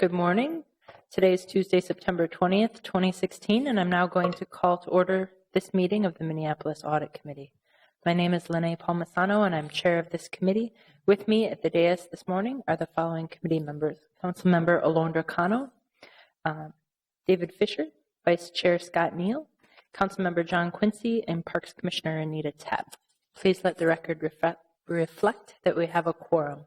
Good morning. Today is Tuesday, September 20th, 2016, and I'm now going to call to order this meeting of the Minneapolis Audit Committee. My name is Lene Palmisano, and I'm chair of this committee. With me at the dais this morning are the following committee members: Councilmember Alondra Cano, David Fisher, Vice Chair Scott Neal, Councilmember John Quincy, and Parks Commissioner Anita Tapp. Please let the record reflect that we have a quorum.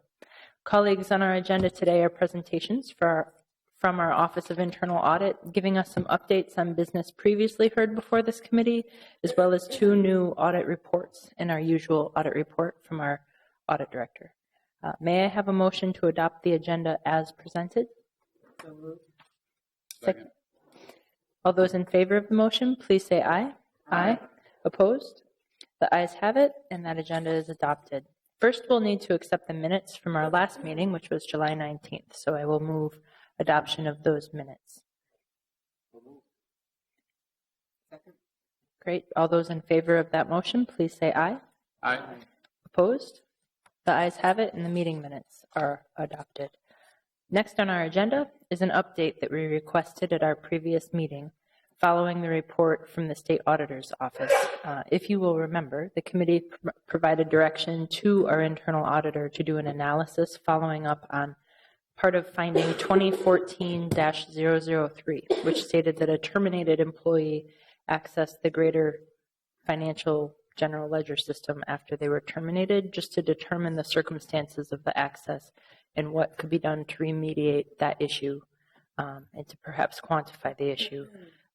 Colleagues, on our agenda today are presentations from our Office of Internal Audit, giving us some updates on business previously heard before this committee, as well as two new audit reports in our usual audit report from our audit director. May I have a motion to adopt the agenda as presented? Second. All those in favor of the motion, please say aye. Aye. Opposed? The ayes have it, and that agenda is adopted. First, we'll need to accept the minutes from our last meeting, which was July 19th. So I will move adoption of those minutes. Second. Great. All those in favor of that motion, please say aye. Aye. Opposed? The ayes have it, and the meeting minutes are adopted. Next on our agenda is an update that we requested at our previous meeting following the report from the State Auditor's Office. If you will remember, the committee provided direction to our internal auditor to do an analysis following up on part of finding 2014-003, which stated that a terminated employee accessed the greater financial general ledger system after they were terminated, just to determine the circumstances of the access and what could be done to remediate that issue and to perhaps quantify the issue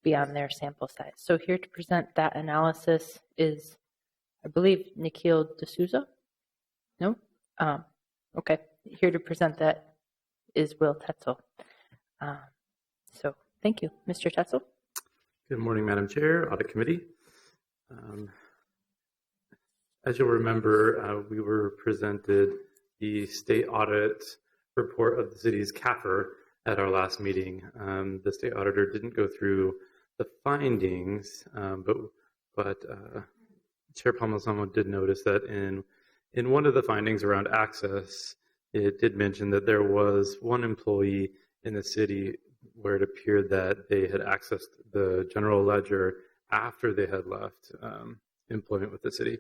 beyond their sample size. So here to present that analysis is, I believe, Nikhil D'Souza? No? Okay. Here to present that is Will Tetzel. So thank you. Mr. Tetzel? Good morning, Madam Chair, Audit Committee. As you'll remember, we were presented the state audit report of the city's CAFR at our last meeting. The state auditor didn't go through the findings, but Chair Palmisano did notice that in one of the findings around access, it did mention that there was one employee in the city where it appeared that they had accessed the general ledger after they had left employment with the city.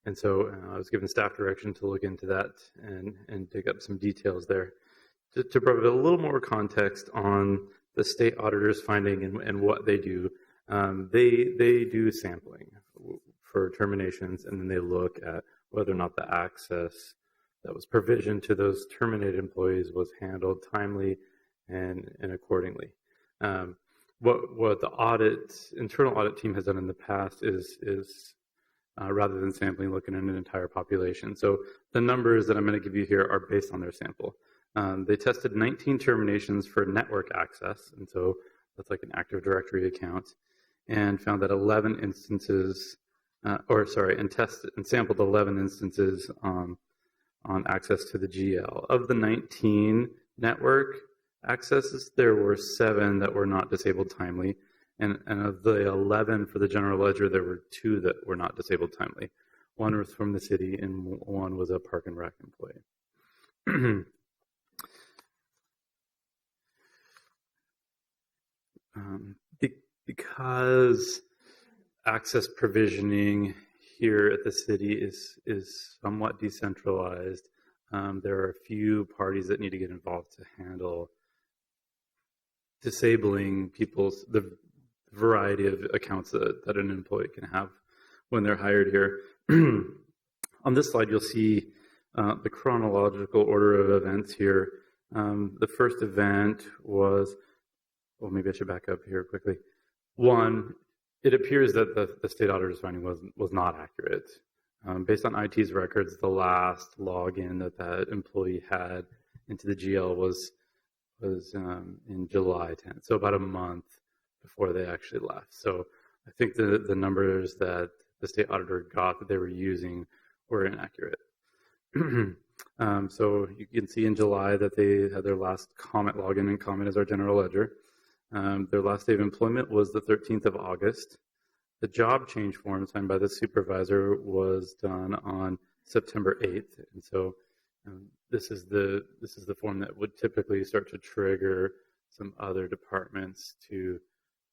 And so I was given staff direction to look into that and dig up some details there. To provide a little more context on the state auditor's finding and what they do, they do sampling for terminations, and then they look at whether or not the access that was provisioned to those terminated employees was handled timely and accordingly. What the internal audit team has done in the past is rather than sampling, looking at an entire population. So the numbers that I'm going to give you here are based on their sample. They tested 19 terminations for network access, and so that's like an Active Directory account, and found that 11 instances, and sampled 11 instances on access to the GL. Of the 19 network accesses, there were 7 that were not disabled timely, and of the 11 for the general ledger, there were 2 that were not disabled timely. One was from the city, and one was a Park and Rec employee. Because access provisioning here at the city is somewhat decentralized, there are a few parties that need to get involved to handle disabling the variety of accounts that an employee can have when they're hired here. On this slide, you'll see the chronological order of events here. The first event was, well, maybe I should back up here quickly. One, it appears that the state auditor's finding was not accurate. Based on IT's records, the last login that employee had into the GL was in July 10th, so about a month before they actually left. So I think the numbers that the state auditor got that they were using were inaccurate. So you can see in July that they had their last comment login, and comment is our general ledger. Their last day of employment was the 13th of August. The job change form signed by the supervisor was done on September 8th, and so this is the form that would typically start to trigger some other departments to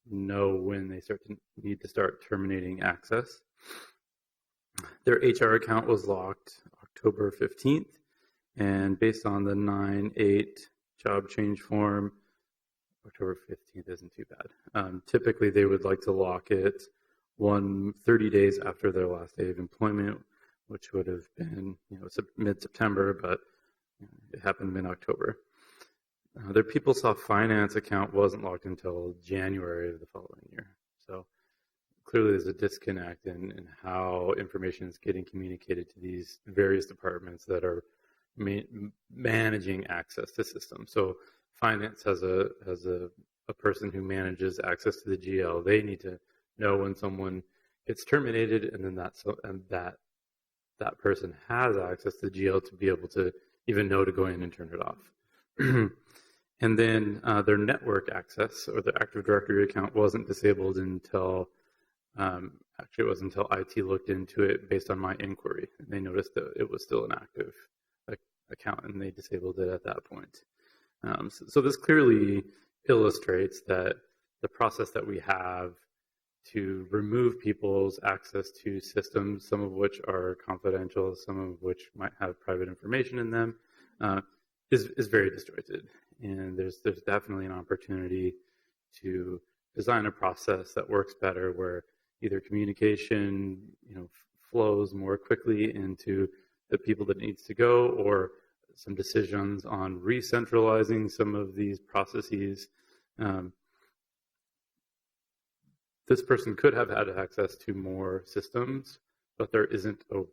know when they need to start terminating access. Their HR account was locked October 15th, and based on the 9/8 job change form, October 15th isn't too bad. Typically, they would like to lock it 30 days after their last day of employment, which would have been mid-September, but it happened mid-October. Their PeopleSoft Finance account wasn't locked until January of the following year. So clearly there's a disconnect in how information is getting communicated to these various departments that are managing access to systems. So finance has a person who manages access to the GL. They need to know when someone gets terminated, and then that person has access to the GL to be able to even know to go in and turn it off. And then their network access or the Active Directory account wasn't disabled until actually it was until IT looked into it based on my inquiry. And they noticed that it was still an active account, and they disabled it at that point. So this clearly illustrates that the process that we have to remove people's access to systems, some of which are confidential, some of which might have private information in them, is very disjointed. And there's definitely an opportunity to design a process that works better, where either communication flows more quickly into the people that it needs to go, or some decisions on re-centralizing some of these processes. This person could have had access to more systems, but there isn't a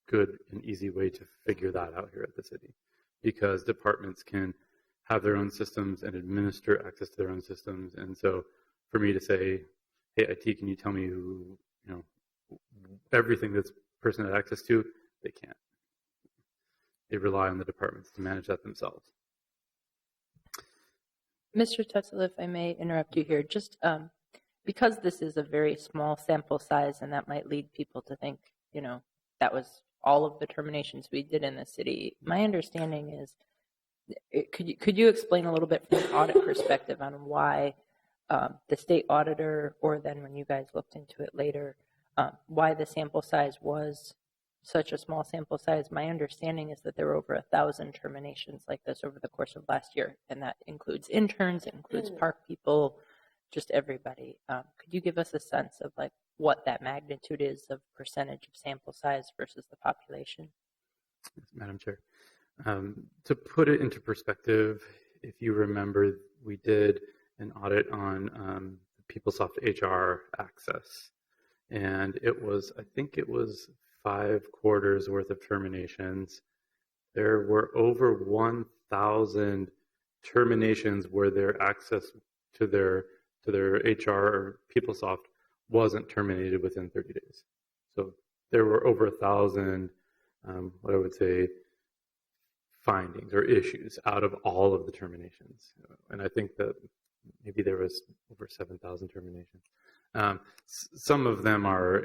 good and easy way to figure that out here at the city, because departments can have their own systems and administer access to their own systems. And so for me to say, hey, IT, can you tell me everything this person had access to? They can't. They rely on the departments to manage that themselves. Mr. Tuttle, if I may interrupt you here, just because this is a very small sample size, and that might lead people to think, that was all of the terminations we did in the city. My understanding is, could you explain a little bit from an audit perspective on why the state auditor, or then when you guys looked into it later, why the sample size was such a small sample size? My understanding is that there were over 1,000 terminations like this over the course of last year, and that includes interns, it includes park people, just everybody. Could you give us a sense of what that magnitude is of percentage of sample size versus the population? Yes, Madam Chair. To put it into perspective, if you remember, we did an audit on PeopleSoft HR access, and I think it was 5 quarters worth of terminations. There were over 1,000 terminations where their access to their HR or PeopleSoft wasn't terminated within 30 days. So there were over 1,000, what I would say, findings or issues out of all of the terminations. And I think that maybe there was over 7,000 terminations. Some of them are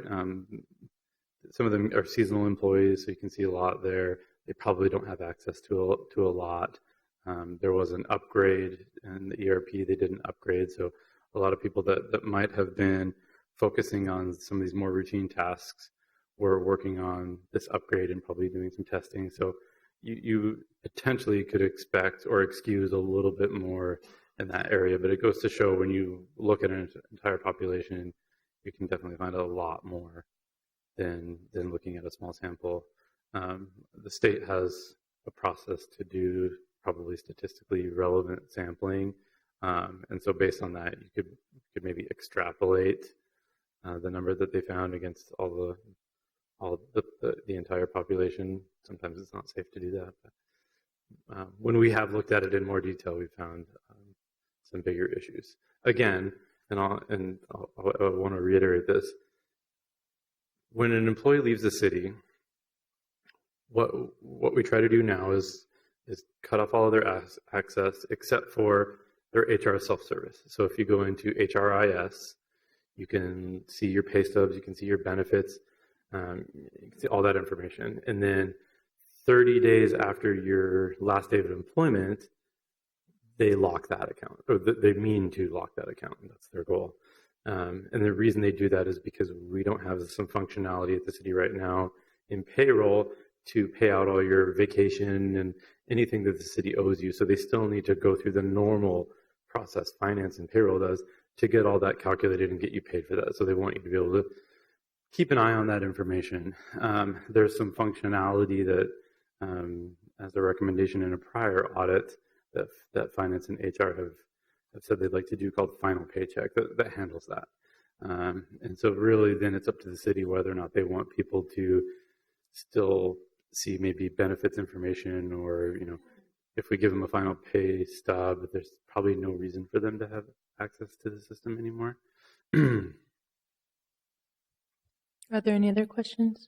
seasonal employees, so you can see a lot there. They probably don't have access to a lot. There was an upgrade in the ERP. They didn't upgrade, so a lot of people that might have been focusing on some of these more routine tasks were working on this upgrade and probably doing some testing. So you potentially could expect or excuse a little bit more in that area, but it goes to show when you look at an entire population, you can definitely find a lot more than looking at a small sample. The state has a process to do probably statistically relevant sampling, and so based on that, you could maybe extrapolate the number that they found against all the entire population. Sometimes it's not safe to do that, but when we have looked at it in more detail, we found some bigger issues. Again, and I want to reiterate this: when an employee leaves the city, what we try to do now is cut off all of their access except for their HR self-service. So if you go into HRIS, you can see your pay stubs, you can see your benefits, you can see all that information. And then 30 days after your last day of employment, they lock that account, or they mean to lock that account. That's their goal. And the reason they do that is because we don't have some functionality at the city right now in payroll to pay out all your vacation and anything that the city owes you. So they still need to go through the normal process finance and payroll does to get all that calculated and get you paid for that. So they want you to be able to keep an eye on that information. There's some functionality that, as a recommendation in a prior audit, that finance and HR have said they'd like to do called final paycheck that handles that. And so really then it's up to the city whether or not they want people to still see maybe benefits information, or, if we give them a final pay stub, there's probably no reason for them to have access to the system anymore. Are there any other questions?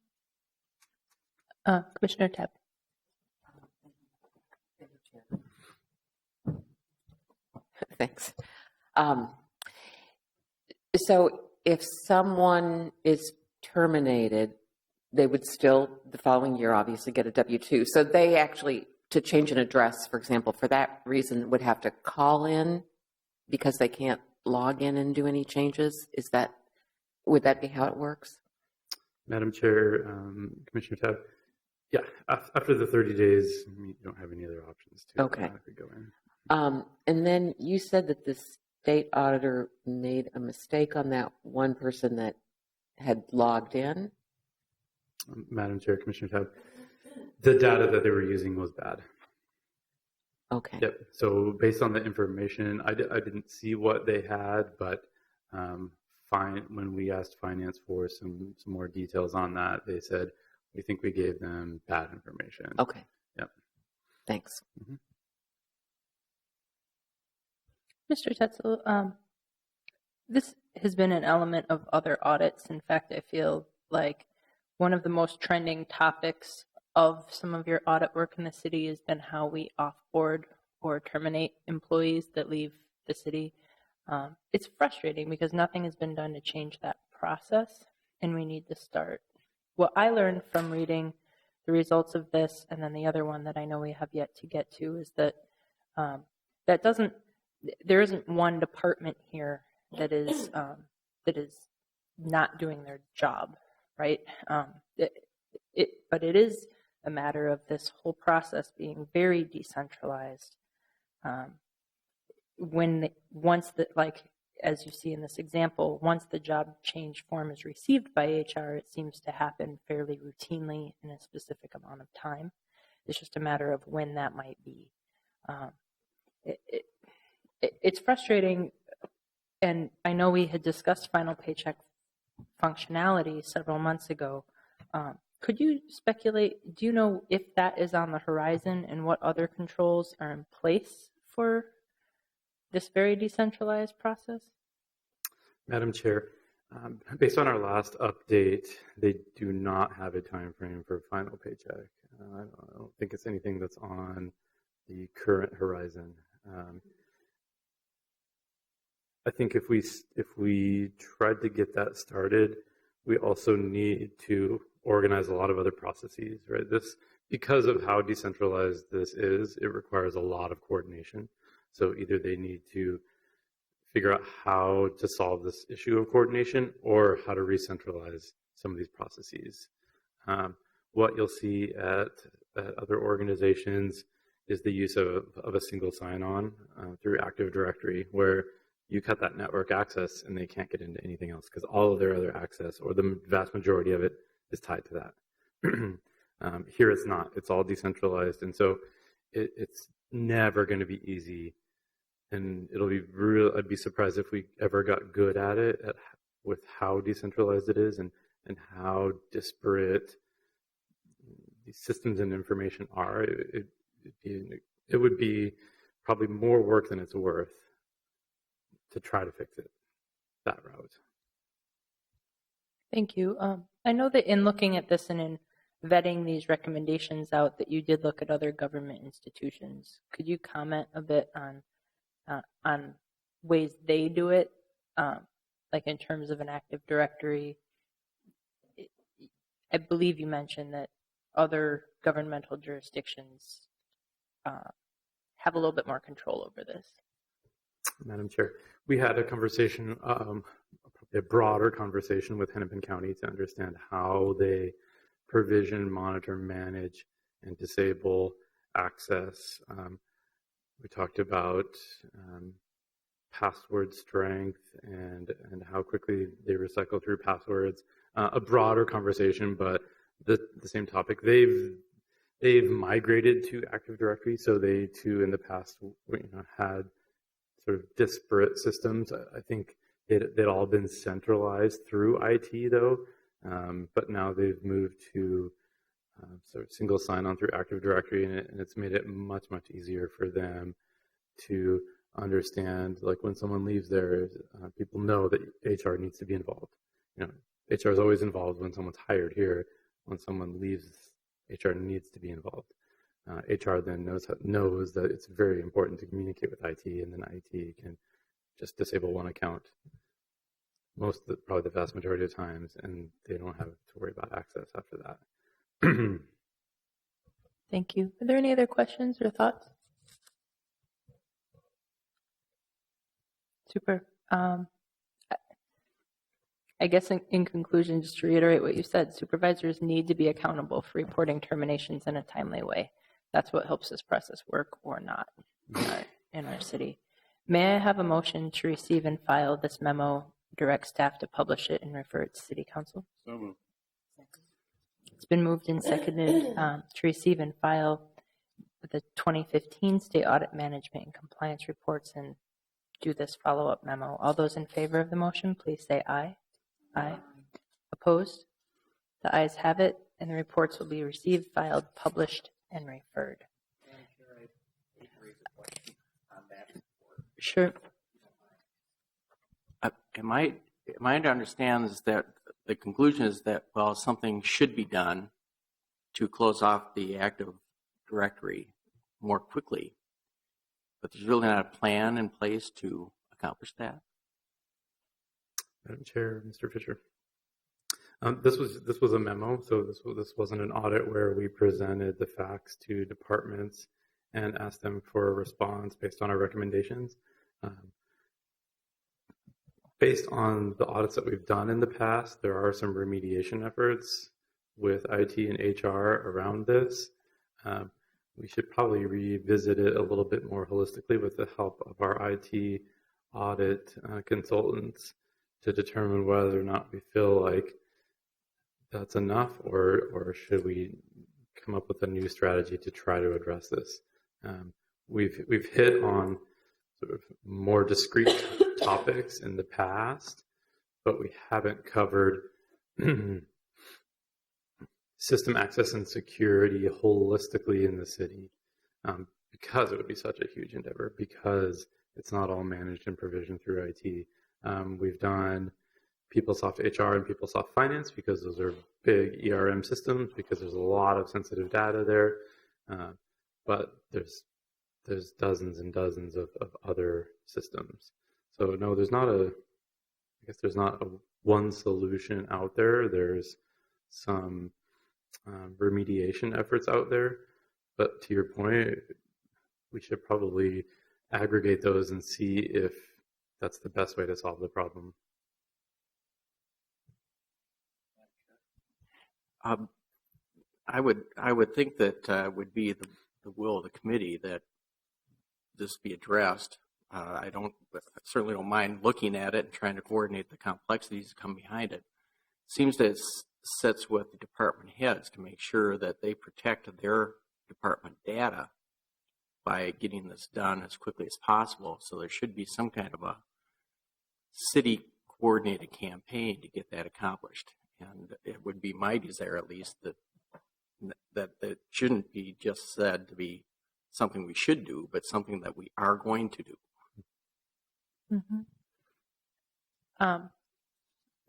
Commissioner Tapp. Thanks. So if someone is terminated, they would still, the following year, obviously get a W-2. So they actually, to change an address, for example, for that reason, would have to call in because they can't log in and do any changes? Would that be how it works? Madam Chair, Commissioner Tabb, yeah, after the 30 days, you don't have any other options to go in. And then you said that the state auditor made a mistake on that one person that had logged in. Madam Chair, Commissioner Tabb, the data that they were using was bad. Okay. Yep. So based on the information, I didn't see what they had, but when we asked finance for some more details on that, they said, we think we gave them bad information. Okay. Yep. Thanks. Mm-hmm. Mr. Tetzel, this has been an element of other audits. In fact, I feel like one of the most trending topics of some of your audit work in the city has been how we offboard or terminate employees that leave the city. It's frustrating because nothing has been done to change that process, and we need to start. What I learned from reading the results of this, and then the other one that I know we have yet to get to, is that there isn't one department here that is not doing their job, right? But it is a matter of this whole process being very decentralized. As you see in this example, once the job change form is received by HR, it seems to happen fairly routinely in a specific amount of time. It's just a matter of when that might be. It's frustrating, and I know we had discussed final paycheck functionality several months ago. Could you speculate, do you know if that is on the horizon and what other controls are in place for this very decentralized process? Madam Chair, based on our last update, they do not have a time frame for final paycheck. I don't think it's anything that's on the current horizon. I think if we tried to get that started, we also need to organize a lot of other processes, right? Because of how decentralized this is, it requires a lot of coordination. So either they need to figure out how to solve this issue of coordination or how to re-centralize some of these processes. What you'll see at other organizations is the use of a single sign-on through Active Directory, where you cut that network access and they can't get into anything else because all of their other access, or the vast majority of it, is tied to that. Here it's not. It's all decentralized. And so it's never going to be easy. And it'll be real. I'd be surprised if we ever got good at it, with how decentralized it is and how disparate these systems and information are. It would be probably more work than it's worth to try to fix it that route. Thank you. I know that in looking at this and in vetting these recommendations out, that you did look at other government institutions. Could you comment a bit on ways they do it, like in terms of an Active Directory? I believe you mentioned that other governmental jurisdictions have a little bit more control over this. Madam Chair, we had a conversation, probably a broader conversation with Hennepin County to understand how they provision, monitor, manage, and disable access. We talked about password strength and how quickly they recycle through passwords. A broader conversation, but the same topic. They've migrated to Active Directory, so they too in the past had sort of disparate systems. I think they'd all been centralized through IT though, but now they've moved to sort of single sign-on through Active Directory, and it's made it much easier for them to understand, like when someone leaves there, people know that HR needs to be involved. HR is always involved when someone's hired here. When someone leaves, HR needs to be involved. HR then knows that it's very important to communicate with IT, and then IT can just disable one account probably the vast majority of times, and they don't have to worry about access after that. Thank you. Are there any other questions or thoughts? Super. I guess in conclusion, just to reiterate what you said, supervisors need to be accountable for reporting terminations in a timely way. That's what helps this process work or not in our city. May I have a motion to receive and file this memo, direct staff to publish it, and refer it to City Council? So moved. It's been moved and seconded to receive and file the 2015 State Audit Management and Compliance Reports and do this follow-up memo. All those in favor of the motion, please say aye. Aye. Opposed? The ayes have it, and the reports will be received, filed, published, and referred. Sure. Am I to understand is that the conclusion is that, well, something should be done to close off the Active Directory more quickly, but there's really not a plan in place to accomplish that? Madam Chair, Mr. Fisher. This was a memo, so this wasn't an audit where we presented the facts to departments and asked them for a response based on our recommendations. Based on the audits that we've done in the past, there are some remediation efforts with IT and HR around this. We should probably revisit it a little bit more holistically with the help of our IT audit consultants to determine whether or not we feel like that's enough, or should we come up with a new strategy to try to address this. We've hit on sort of more discrete topics in the past, but we haven't covered system access and security holistically in the city, because it would be such a huge endeavor, because it's not all managed and provisioned through IT. We've done PeopleSoft HR and PeopleSoft Finance because those are big ERM systems, because there's a lot of sensitive data there. But there's dozens and dozens of other systems. So no, there's not a one solution out there. There's some remediation efforts out there. But to your point, we should probably aggregate those and see if that's the best way to solve the problem. I would think that would be the will of the committee that this be addressed. I certainly don't mind looking at it and trying to coordinate the complexities that come behind it. It seems that it sits with the department heads to make sure that they protect their department data by getting this done as quickly as possible. So there should be some kind of a city coordinated campaign to get that accomplished. And it would be my desire, at least, that it shouldn't be just said to be something we should do, but something that we are going to do. Mm-hmm.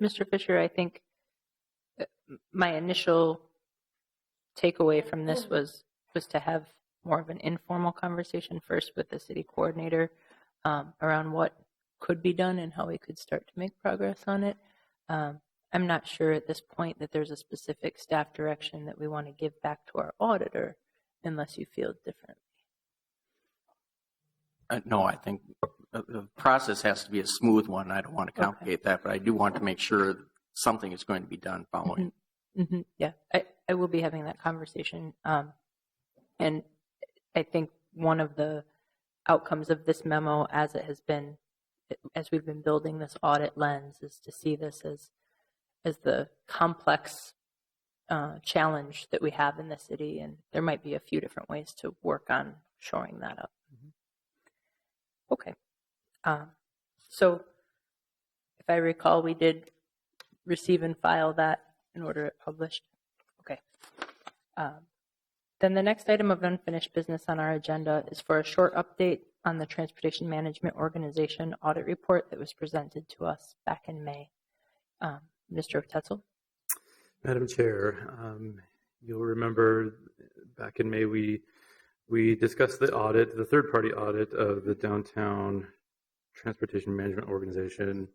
Mr. Fisher, I think my initial takeaway from this was to have more of an informal conversation first with the city coordinator around what could be done and how we could start to make progress on it. I'm not sure at this point that there's a specific staff direction that we want to give back to our auditor unless you feel differently. No, I think the process has to be a smooth one. I don't want to complicate that, but I do want to make sure that something is going to be done following. Yeah, I will be having that conversation. And I think one of the outcomes of this memo, as we've been building this audit lens, is to see this as the complex challenge that we have in the city, and there might be a few different ways to work on shoring that up. Okay. So if I recall, we did receive and file that and order it published. Okay. Then the next item of unfinished business on our agenda is for a short update on the Transportation Management Organization audit report that was presented to us back in May. Mr. Tetzel? Madam Chair, you'll remember back in May we discussed the audit, the third-party audit of the Downtown Transportation Management Organization,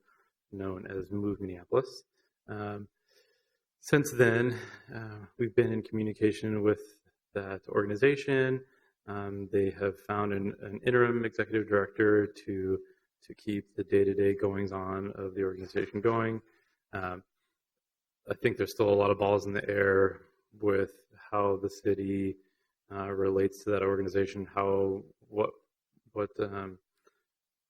known as Move Minneapolis. Since then, we've been in communication with that organization. They have found an interim executive director to keep the day-to-day goings-on of the organization going. I think there's still a lot of balls in the air with how the city relates to that organization, what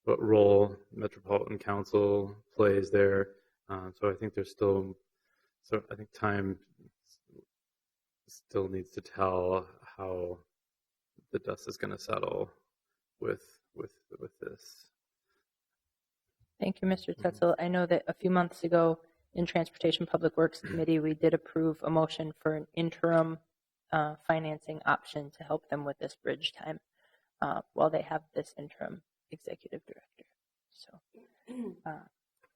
role Metropolitan Council plays there. So I think time still needs to tell how the dust is going to settle with this. Thank you, Mr. Tetzel. I know that a few months ago in Transportation Public Works Committee, we did approve a motion for an interim financing option to help them with this bridge time while they have this interim executive director. So,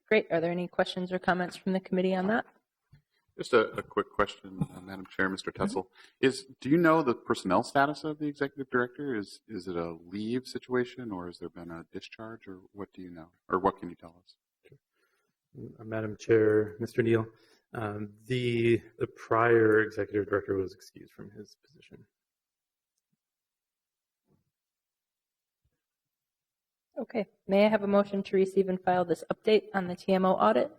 great. Are there any questions or comments from the committee on that? Just a quick question, Madam Chair, Mr. Tetzel. Do you know the personnel status of the executive director? Is it a leave situation, or has there been a discharge, or what do you know, or what can you tell us? Madam Chair, Mr. Neal, the prior executive director was excused from his position. Okay. May I have a motion to receive and file this update on the TMO audit?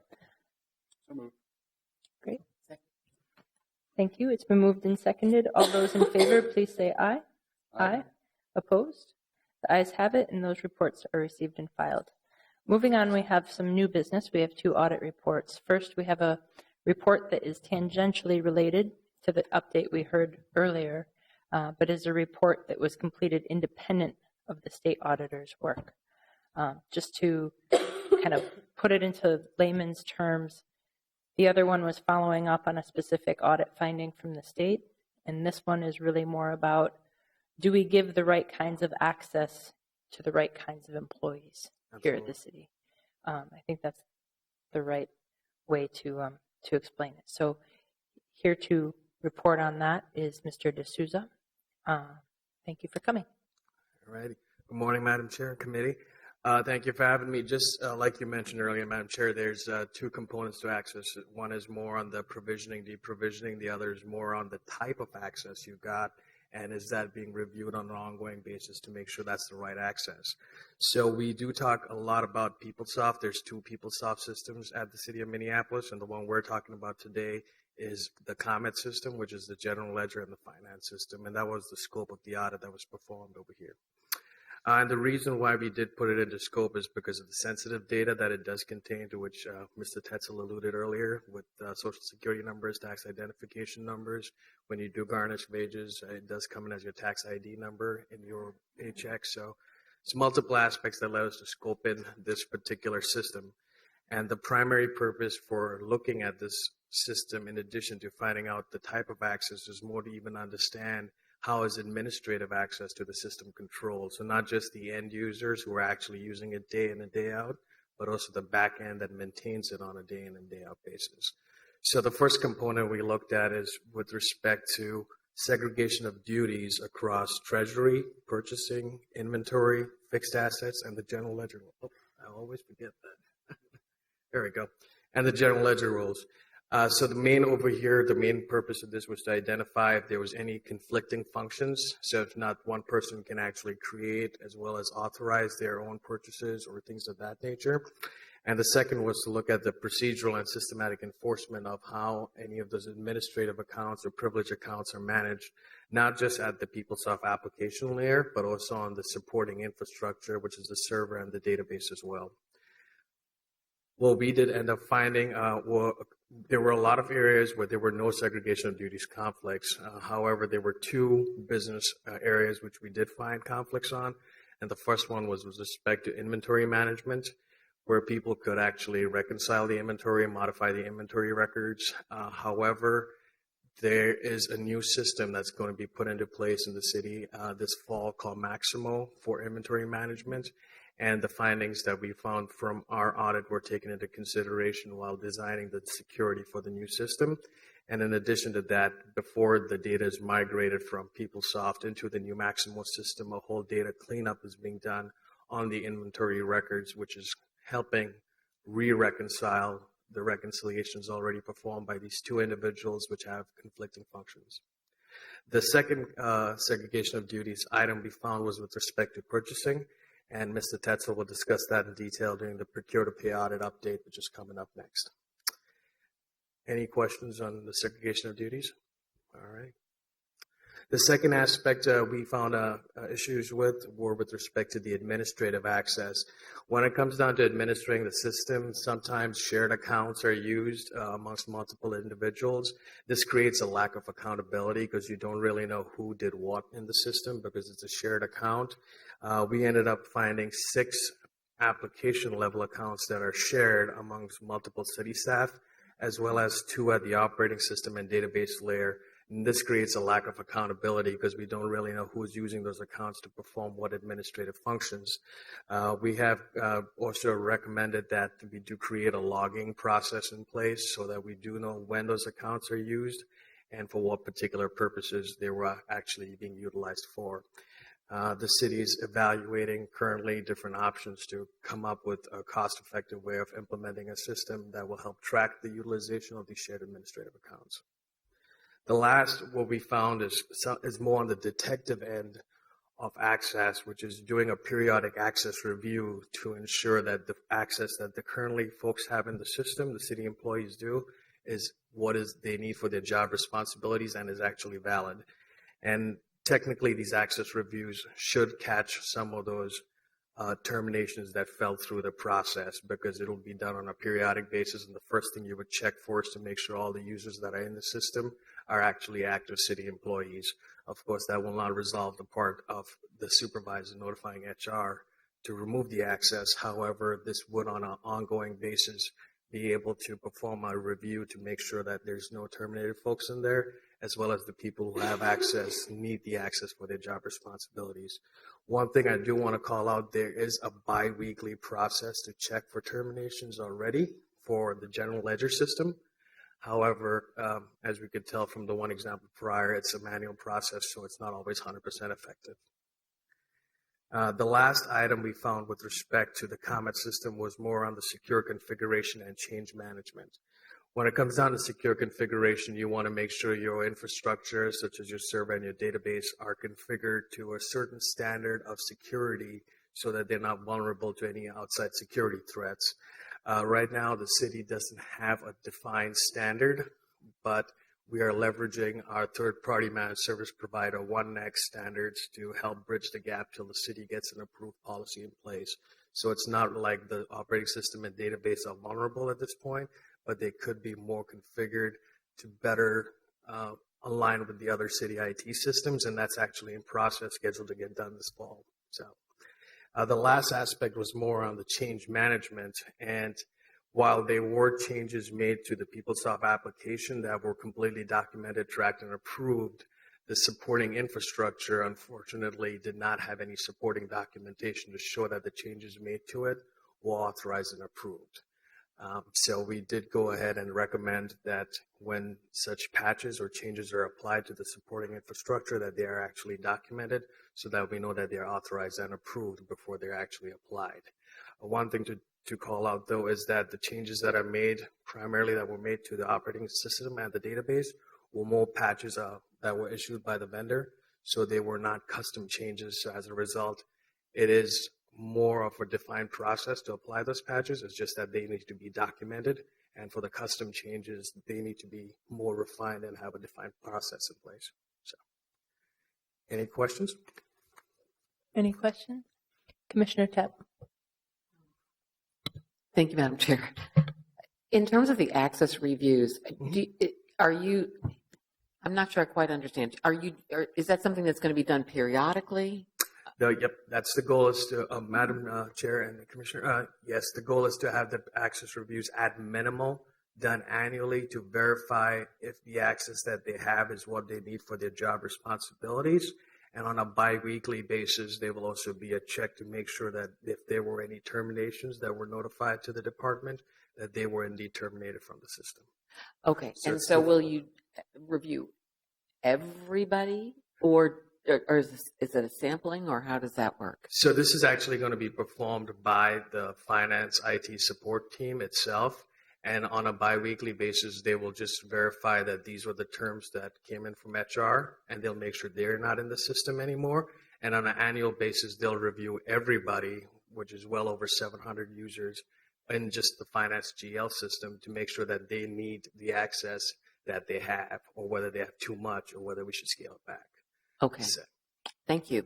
So moved. Great. Thank you. It's been moved and seconded. All those in favor, please say aye. Aye. Opposed? The ayes have it, and those reports are received and filed. Moving on, we have some new business. We have two audit reports. First, we have a report that is tangentially related to the update we heard earlier, but is a report that was completed independent of the state auditor's work. Just to kind of put it into layman's terms, the other one was following up on a specific audit finding from the state, and this one is really more about, do we give the right kinds of access to the right kinds of employees here at the city? I think that's the right way to explain it. So here to report on that is Mr. D'Souza. Thank you for coming. All righty. Good morning, Madam Chair and Committee. Thank you for having me. Just like you mentioned earlier, Madam Chair, there's two components to access. One is more on the provisioning, deprovisioning. The other is more on the type of access you got, and is that being reviewed on an ongoing basis to make sure that's the right access. So we do talk a lot about PeopleSoft. There's two PeopleSoft systems at the City of Minneapolis, and the one we're talking about today is the COMET system, which is the general ledger and the finance system, and that was the scope of the audit that was performed over here. And the reason why we did put it into scope is because of the sensitive data that it does contain, to which Mr. Tetzel alluded earlier, with Social Security numbers, tax identification numbers. When you do garnish wages, it does come in as your tax ID number in your paycheck. So it's multiple aspects that led us to scope in this particular system. And the primary purpose for looking at this system, in addition to finding out the type of access, is more to even understand how is administrative access to the system controlled. So not just the end users who are actually using it day in and day out, but also the back end that maintains it on a day in and day out basis. So the first component we looked at is with respect to segregation of duties across treasury, purchasing, inventory, fixed assets, and the general ledger. Oh, I always forget that. There we go. And the general ledger rules. So the main purpose of this was to identify if there was any conflicting functions. So if not one person can actually create as well as authorize their own purchases or things of that nature. And the second was to look at the procedural and systematic enforcement of how any of those administrative accounts or privilege accounts are managed, not just at the PeopleSoft application layer, but also on the supporting infrastructure, which is the server and the database as well. What we did end up finding, there were a lot of areas where there were no segregation of duties conflicts. However, there were two business areas which we did find conflicts on. And the first one was with respect to inventory management, where people could actually reconcile the inventory and modify the inventory records. However, there is a new system that's going to be put into place in the city this fall called Maximo for inventory management. And the findings that we found from our audit were taken into consideration while designing the security for the new system. And in addition to that, before the data is migrated from PeopleSoft into the new Maximo system, a whole data cleanup is being done on the inventory records, which is helping re-reconcile the reconciliations already performed by these two individuals which have conflicting functions. The second segregation of duties item we found was with respect to purchasing, and Mr. Tetzel will discuss that in detail during the Procure to Pay audit update, which is coming up next. Any questions on the segregation of duties? All right. The second aspect we found issues with were with respect to the administrative access. When it comes down to administering the system, sometimes shared accounts are used amongst multiple individuals. This creates a lack of accountability because you don't really know who did what in the system because it's a shared account. We ended up finding 6 application level accounts that are shared amongst multiple city staff, as well as 2 at the operating system and database layer. And this creates a lack of accountability because we don't really know who's using those accounts to perform what administrative functions. We have also recommended that we do create a logging process in place so that we do know when those accounts are used and for what particular purposes they were actually being utilized for. The city is evaluating currently different options to come up with a cost-effective way of implementing a system that will help track the utilization of these shared administrative accounts. The last, what we found is more on the detective end of access, which is doing a periodic access review to ensure that the access that the currently folks have in the system, the city employees do, is what is they need for their job responsibilities and is actually valid. And technically, these access reviews should catch some of those terminations that fell through the process because it'll be done on a periodic basis. And the first thing you would check for is to make sure all the users that are in the system are actually active city employees. Of course, that will not resolve the part of the supervisor notifying HR to remove the access. However, this would on an ongoing basis be able to perform a review to make sure that there's no terminated folks in there, as well as the people who have access need the access for their job responsibilities. One thing I do want to call out, there is a bi-weekly process to check for terminations already for the general ledger system. However, as we could tell from the one example prior, it's a manual process, so it's not always 100% effective. The last item we found with respect to the COMET system was more on the secure configuration and change management. When it comes down to secure configuration, you want to make sure your infrastructure, such as your server and your database, are configured to a certain standard of security so that they're not vulnerable to any outside security threats. Right now, the city doesn't have a defined standard, but we are leveraging our third-party managed service provider, OneNext standards, to help bridge the gap till the city gets an approved policy in place. So it's not like the operating system and database are vulnerable at this point, but they could be more configured to better align with the other city IT systems, and that's actually in process, scheduled to get done this fall. So the last aspect was more on the change management, and while there were changes made to the PeopleSoft application that were completely documented, tracked, and approved, the supporting infrastructure, unfortunately, did not have any supporting documentation to show that the changes made to it were authorized and approved. So we did go ahead and recommend that when such patches or changes are applied to the supporting infrastructure, that they are actually documented so that we know that they're authorized and approved before they're actually applied. One thing to call out, though, is that the changes that are made, primarily that were made to the operating system and the database, were more patches that were issued by the vendor, so they were not custom changes. So as a result, it is more of a defined process to apply those patches. It's just that they need to be documented, and for the custom changes, they need to be more refined and have a defined process in place. So, any questions? Any questions? Commissioner Tapp. Thank you, Madam Chair. In terms of the access reviews, I'm not sure I quite understand. Is that something that's going to be done periodically? Yep, that's the goal is to, Madam Chair and the Commissioner, yes, the goal is to have the access reviews at minimal done annually to verify if the access that they have is what they need for their job responsibilities. And on a biweekly basis, there will also be a check to make sure that if there were any terminations that were notified to the department, that they were indeed terminated from the system. Okay, so will you review everybody, or is it a sampling, or how does that work? So this is actually going to be performed by the finance IT support team itself. And on a biweekly basis, they will just verify that these were the terms that came in from HR, and they'll make sure they're not in the system anymore. And on an annual basis, they'll review everybody, which is well over 700 users in just the finance GL system, to make sure that they need the access that they have, or whether they have too much, or whether we should scale it back. Okay. So, Thank you.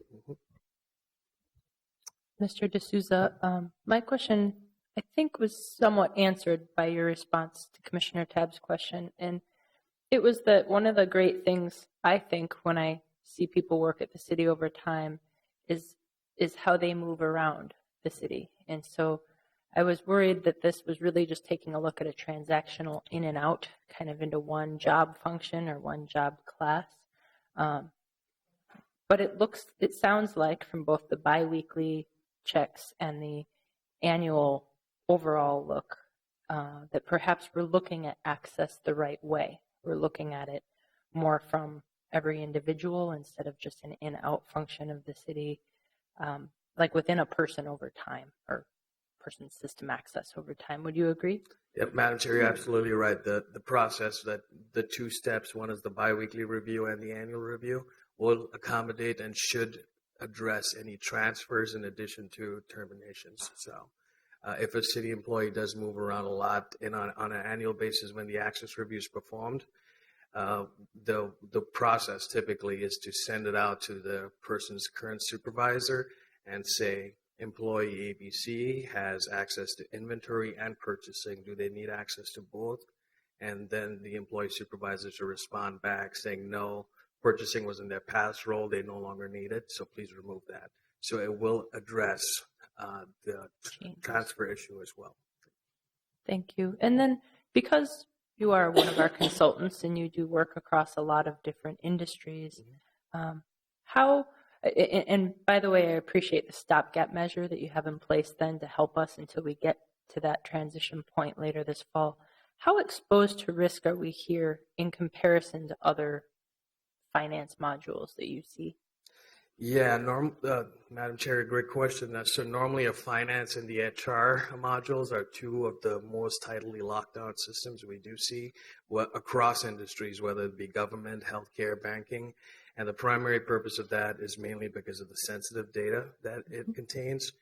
Mr. D'Souza, my question, I think, was somewhat answered by your response to Commissioner Tabb's question. And it was that one of the great things, I think, when I see people work at the city over time is how they move around the city. And so I was worried that this was really just taking a look at a transactional in and out, kind of into one job function or one job class. But it sounds like from both the biweekly checks and the annual overall look that perhaps we're looking at access the right way. We're looking at it more from every individual instead of just an in-out function of the city, like within a person over time, or person's system access over time. Would you agree? Yep, Madam Chair, you're absolutely right. The process, that the two steps, one is the biweekly review and the annual review, will accommodate and should address any transfers in addition to terminations. So if a city employee does move around a lot and on an annual basis when the access review is performed, the process typically is to send it out to the person's current supervisor and say, employee ABC has access to inventory and purchasing. Do they need access to both? And then the employee supervisor should respond back saying, no, purchasing was in their past role. They no longer need it, so please remove that. So it will address the transfer issue as well. Thank you. And then because you are one of our consultants and you do work across a lot of different industries, and by the way, I appreciate the stopgap measure that you have in place then to help us until we get to that transition point later this fall. How exposed to risk are we here in comparison to other finance modules that you see? Yeah, Madam Chair, great question. So normally a finance and the HR modules are two of the most tightly locked down systems we do see across industries, whether it be government, healthcare, banking. And the primary purpose of that is mainly because of the sensitive data that it contains.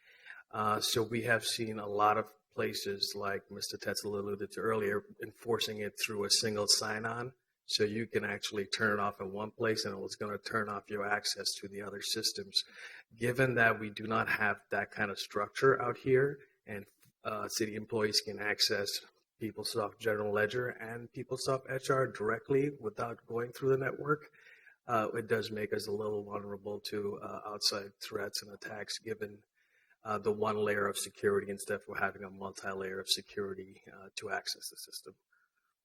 So we have seen a lot of places, like Mr. Tetzel alluded to earlier, enforcing it through a single sign-on. So you can actually turn it off in one place and it's going to turn off your access to the other systems. Given that we do not have that kind of structure out here, and city employees can access PeopleSoft General Ledger and PeopleSoft HR directly without going through the network, it does make us a little vulnerable to outside threats and attacks, given the one layer of security instead of having a multi-layer of security to access the system.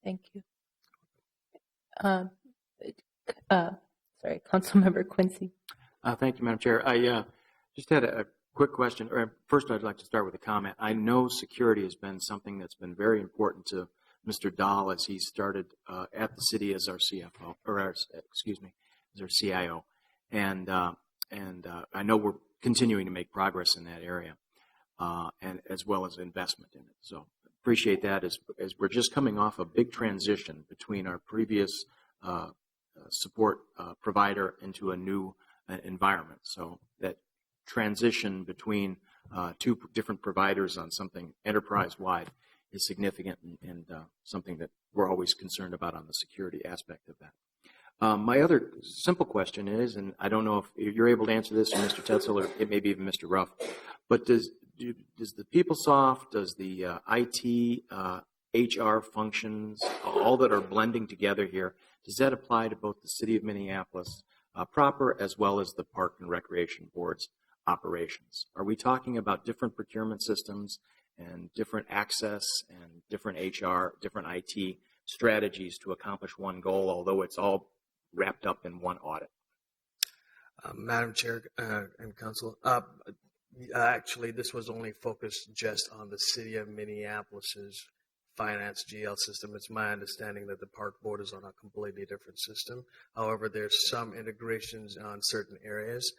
Thank you. Sorry, Councilmember Quincy. Thank you, Madam Chair. I just had a quick question. First, I'd like to start with a comment. I know security has been something that's been very important to Mr. Dahl as he started at the city as our CFO, as our CIO. And and I know we're continuing to make progress in that area, and as well as investment in it. So appreciate that as we're just coming off a big transition between our previous support provider into a new environment. So that transition between two different providers on something enterprise-wide is significant and something that we're always concerned about on the security aspect of that. My other simple question is, and I don't know if you're able to answer this, or Mr. Tetzel, or it may be even Mr. Ruff, but does the PeopleSoft, does the IT, HR functions, all that are blending together here, does that apply to both the City of Minneapolis proper as well as the Park and Recreation Board's operations? Are we talking about different procurement systems and different access and different HR, different IT strategies to accomplish one goal, although it's all wrapped up in one audit? Madam Chair and Council, actually, this was only focused just on the City of Minneapolis's finance GL system. It's my understanding that the Park Board is on a completely different system. However, there's some integrations on certain areas,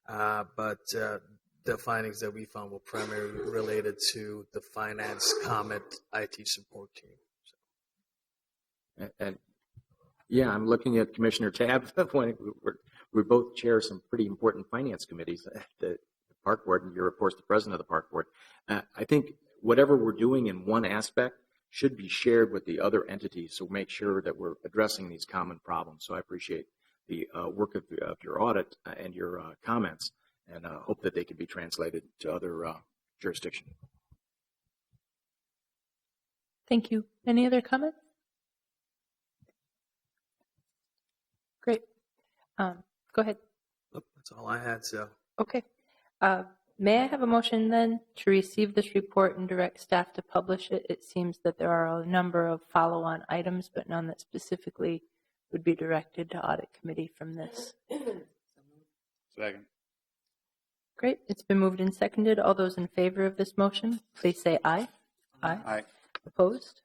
but the findings that we found were primarily related to the finance comment IT support team. And yeah, I'm looking at Commissioner Tabb. We both chair some pretty important finance committees at the Park Board, and you're, of course, the president of the Park Board. I think whatever we're doing in one aspect should be shared with the other entities, so make sure that we're addressing these common problems. So I appreciate the work of your audit and your comments, and hope that they can be translated to other jurisdictions. Thank you. Any other comments? Great. Go ahead. That's all I had, so. Okay. May I have a motion then to receive this report and direct staff to publish it? It seems that there are a number of follow-on items, but none that specifically would be directed to Audit Committee from this. Second. Great. It's been moved and seconded. All those in favor of this motion, please say aye. Aye. Opposed?